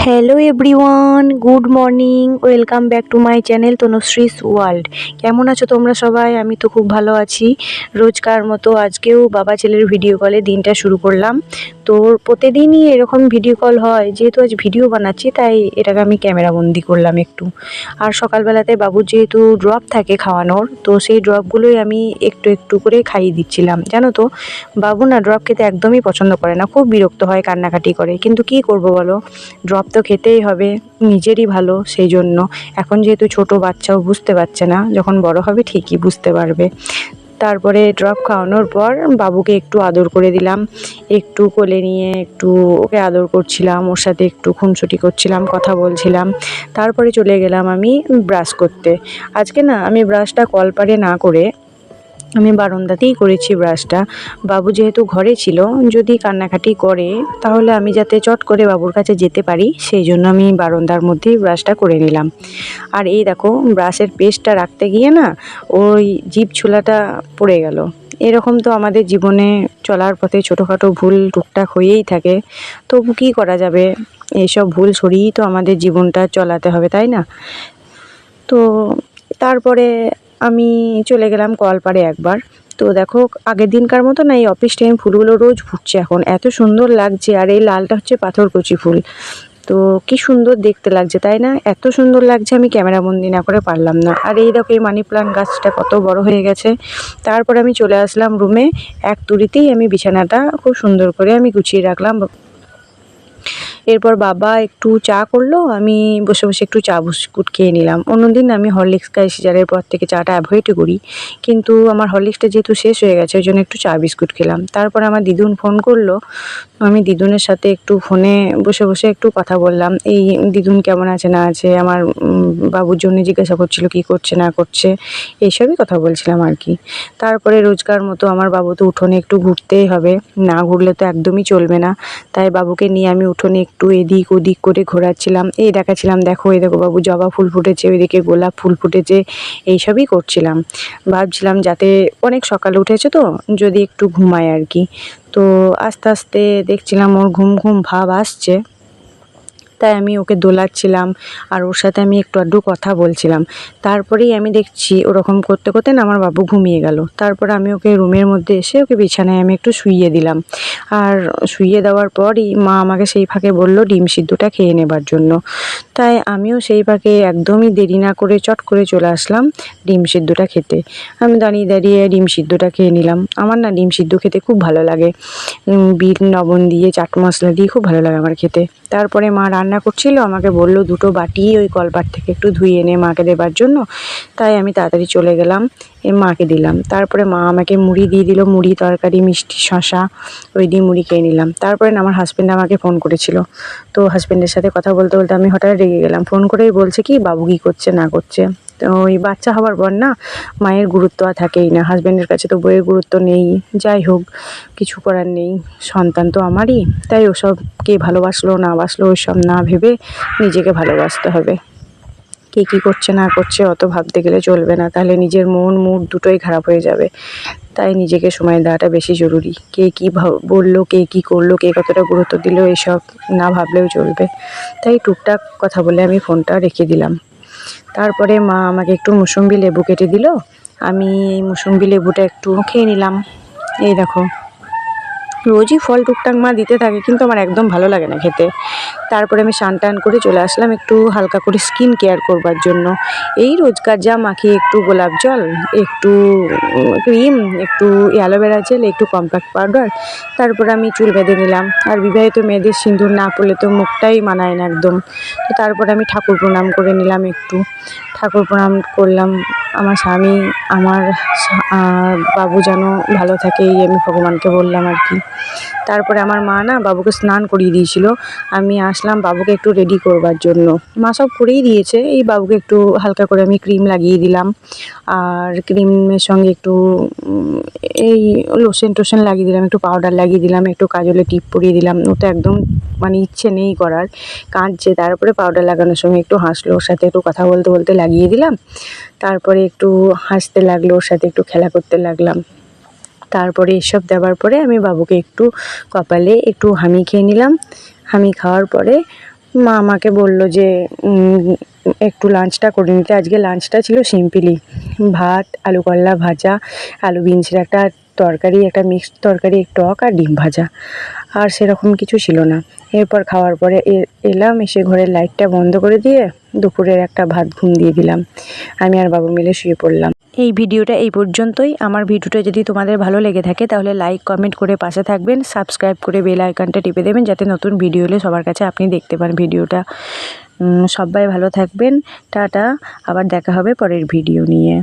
Hello everyone, good morning, welcome back to my channel Tanushree's world. কেমন আছো তোমরা সবাই? আমি তো খুব ভালো আছি। রোজকার মতো আজকেও বাবা ছেলের ভিডিও কলে দিনটা শুরু করলাম। তো প্রতিদিনই এরকম ভিডিও কল হয়, যেহেতু আজ ভিডিও বানাচ্ছি তাই এটাকে আমি ক্যামেরা বন্দি করলাম একটু। আর সকালবেলাতে বাবুর যেহেতু ড্রপ থাকে খাওয়ানোর, তো সেই ড্রপগুলোই আমি একটু একটু করে খাইয়ে দিচ্ছিলাম। জানো তো, বাবু না ড্রপ খেতে একদমই পছন্দ করে না, খুব বিরক্ত হয়, কান্নাকাটি করে। কিন্তু কি করব বলো, ড্রপ তো খেতেই হবে, নিজেরই ভালো। সেই জন্য এখন যেহেতু ছোট বাচ্চাও বুঝতে পারছে না, যখন বড় হবে ঠিকই বুঝতে পারবে। তারপরে ড্রপ খাওয়ানোর পর বাবুকে একটু আদর করে দিলাম, একটু কোলে নিয়ে একটু ওকে আদর করছিলাম, ওর সাথে একটু খুনসুটি করছিলাম, কথা বলছিলাম। তারপরে চলে গেলাম আমি ব্রাশ করতে। আজকে না আমি ব্রাশটা কলপারে না করে আমি বারান্দাতেই করেছি ব্রাশটা। বাবু যেহেতু ঘরে ছিল, যদি কান্নাকাটি করে তাহলে আমি যাতে চট করে বাবুর কাছে যেতে পারি, সেই জন্য আমি বারান্দার মধ্যেই ব্রাশটা করে নিলাম। আর এই দেখো, ব্রাশের পেস্টটা রাখতে গিয়ে না ওই জিভ ছোলাটা পড়ে গেল। এরকম তো আমাদের জীবনে চলার পথে ছোটোখাটো ভুল টুকটাক হয়েই থাকে। তবু কী করা যাবে, এইসব ভুল সরিয়েই তো আমাদের জীবনটা চলাতে হবে, তাই না? তো তারপরে আমি চলে গেলাম কলপাড়ে একবার। তো দেখো, আগের দিনকার মতো না, এই অফিস টাইম ফুলগুলো রোজ ফুটছে এখন, এত সুন্দর লাগছে। আর এই লালটা হচ্ছে পাথরকুচি ফুল। তো কি সুন্দর দেখতে লাগছে, তাই না? এত সুন্দর লাগছে, আমি ক্যামেরা বন্দি না করে পারলাম না। আর এই দেখো, এই মানি প্লান্ট গাছটা কত বড় হয়ে গেছে। তারপর আমি চলে আসলাম রুমে। এক তুড়িতেই আমি বিছানাটা খুব সুন্দর করে আমি গুছিয়ে রাখলাম। এরপর বাবা একটু চা করলো, আমি বসে বসে একটু চা বিস্কুট খেয়ে নিলাম। অন্যদিন আমি হরলিক্স খাই, সিজারের পর থেকে চাটা অ্যাভয়েড করি, কিন্তু আমার হরলিক্সটা যেহেতু শেষ হয়ে গেছে ওই জন্য একটু চা বিস্কুট খেলাম। তারপর আমার দিদুন ফোন করলো, আমি দিদুনের সাথে একটু ফোনে বসে বসে একটু কথা বললাম। এই দিদুন কেমন আছে না আছে, আমার বাবুর জন্য জিজ্ঞাসা করছিল কী করছে না করছে, এইসবই কথা বলছিলাম আর কি। তারপরে রোজকার মতো আমার বাবু তো উঠোনে একটু ঘুরতেই হবে, না ঘুরলে তো একদমই চলবে না। তাই বাবুকে নিয়ে আমি উঠোনে একটু এদিক ওদিক করে ঘোরাচ্ছিলাম, এই দেখাচ্ছিলাম, দেখো এই দেখো বাবু, জবা ফুল ফুটেছে, ওইদিকে গোলাপ ফুল ফুটেছে, এইসবই করছিলাম। ভাবছিলাম যাতে অনেক সকালে উঠেছে তো, যদি একটু ঘুমায় আর কি। তো আস্তে আস্তে দেখছিলাম ওর ঘুম ঘুম ভাব আসছে, তাই আমি ওকে দোলাচ্ছিলাম আর ওর সাথে আমি একটু আধটু কথা বলছিলাম। তারপরেই আমি দেখছি ওরকম করতে করতে না আমার বাবু ঘুমিয়ে গেল। তারপর আমি ওকে রুমের মধ্যে এসে ওকে বিছানায় আমি একটু শুইয়ে দিলাম। আর শুইয়ে দেওয়ার পরই মা আমাকে সেই ফাঁকে বলল ডিম সিদ্ধটা খেয়ে নেবার জন্য। তাই আমিও সেই ফাঁকে একদমই দেরি না করে চট করে চলে আসলাম ডিম সিদ্ধটা খেতে। আমি দাঁড়িয়ে দাঁড়িয়ে ডিম সিদ্ধটা খেয়ে নিলাম। আমার না ডিম সিদ্ধ খেতে খুব ভালো লাগে, বিট লবণ দিয়ে চাট মশলা দিয়ে খুব ভালো লাগে আমার খেতে। তারপরে মা রান্না করছিল, আমাকে বলল দুটো বাটি ওই কলপাট থেকে একটু ধুয়ে এনে মাকে দেবার জন্য। তাই আমি তাড়াতাড়ি চলে গেলাম, মাকে দিলাম। তারপরে মা আমাকে মুড়ি দিয়ে দিল, মুড়ি তরকারি মিষ্টি শশা, ওই দিয়ে মুড়ি খেয়ে নিলাম। তারপরে না আমার হাজব্যান্ড আমাকে ফোন করেছিল। তো হাজব্যান্ডের সাথে কথা বলতে বলতে আমি হঠাৎ রেগে গেলাম। ফোন করেই বলছে কি বাবু কী করছে না করছে। তো ওই বাচ্চা হওয়ার পর না মায়ের গুরুত্ব আর থাকেই না, হাজব্যান্ডের কাছে তো বইয়ের গুরুত্ব নেই। যাই হোক, কিছু করার নেই, সন্তান তো আমারই। তাই ওসব কে ভালোবাসলো না বাসলো ওইসব না ভেবে নিজেকে ভালোবাসতে হবে। কে কী করছে না করছে অত ভাবতে গেলে চলবে না, তাহলে নিজের মন মুড দুটোই খারাপ হয়ে যাবে। তাই নিজেকে সময় দেওয়াটা বেশি জরুরি। কে কী বললো, কে কী করলো, কে কতটা গুরুত্ব দিল, এসব না ভাবলেও চলবে। তাই টুকটাক কথা বলে আমি ফোনটা রেখে দিলাম। তারপরে মা আমাকে একটু মুসম্বি লেবু কেটে দিল, আমি এই মুসম্বি লেবুটা একটু খেয়ে নিলাম। এই দেখো, রোজই ফল টুকটাক মা দিতে থাকে, কিন্তু আমার একদম ভালো লাগে না খেতে। তারপরে আমি স্নান টান করে চলে আসলাম একটু হালকা করে স্কিন কেয়ার করবার জন্য। এই রোজকার যা মাখি, একটু গোলাপ জল, একটু ক্রিম, একটু অ্যালোভেরা জেল, একটু কম্প্যাক্ট পাউডার। তারপরে আমি চুল বেঁধে নিলাম। আর বিবাহিত মেয়েদের সিঁদুর না পড়লে তো মুখটাই মানায় না একদম। তো তারপরে আমি ঠাকুর প্রণাম করে নিলাম একটু। ঠাকুর প্রণাম করলাম, আমার স্বামী, আমার বাবু যেন ভালো থাকে, এই আমি ভগবানকে বললাম আর কি। তারপরে আমার মা না বাবুকে স্নান করিয়ে দিয়েছিল। আমি আসলাম বাবুকে একটু রেডি করবার জন্য। মা সব করেই দিয়েছে, এই বাবুকে একটু হালকা করে আমি ক্রিম লাগিয়ে দিলাম। আর ক্রিমের সঙ্গে একটু এই লোশন টোশন লাগিয়ে দিলাম, একটু পাউডার লাগিয়ে দিলাম, একটু কাজলের টিপ পরিয়ে দিলাম। ও তো একদম মানে ইচ্ছে নেই করার, কাঁদছে। তারপরে পাউডার লাগানোর সময় একটু হাসলো, ওর সাথে একটু কথা বলতে বলতে লাগিয়ে দিলাম। তারপরে একটু হাসতে লাগলো, ওর সাথে একটু খেলা করতে লাগলাম। তারপরে এসব দেওয়ার পরে আমি বাবুকে একটু কপালে একটু হামি খেয়ে নিলাম। হামি খাওয়ার পরে মা আমাকে বলল যে একটু লাঞ্চটা করে নিতে। আজকে লাঞ্চটা ছিল সিম্পলি ভাত, আলু করলা ভাজা, আলু বিনসের একটা তরকারি, একটা মিক্সড তরকারি, টক আর ডিম ভাজা, আর সেরকম কিছু ছিল না। এরপর খাওয়ার পরে এলাম, এসে ঘরের লাইটটা বন্ধ করে দিয়ে দুপুরের একটা ভাত ঘুম দিয়ে দিলাম। আমি আর বাবু মিলে শুয়ে পড়লাম। এই ভিডিওটা এই পর্যন্তই। আমার ভিডিওটা যদি তোমাদের ভালো লেগে থাকে তাহলে লাইক কমেন্ট করে পাশে থাকবেন, সাবস্ক্রাইব করে বেল আইকনটা টিপে দেবেন যাতে নতুন ভিডিও এলে সবার কাছে আপনি দেখতে পান ভিডিওটা। সবাই ভালো থাকবেন, টাটা। আবার দেখা হবে পরের ভিডিও নিয়ে।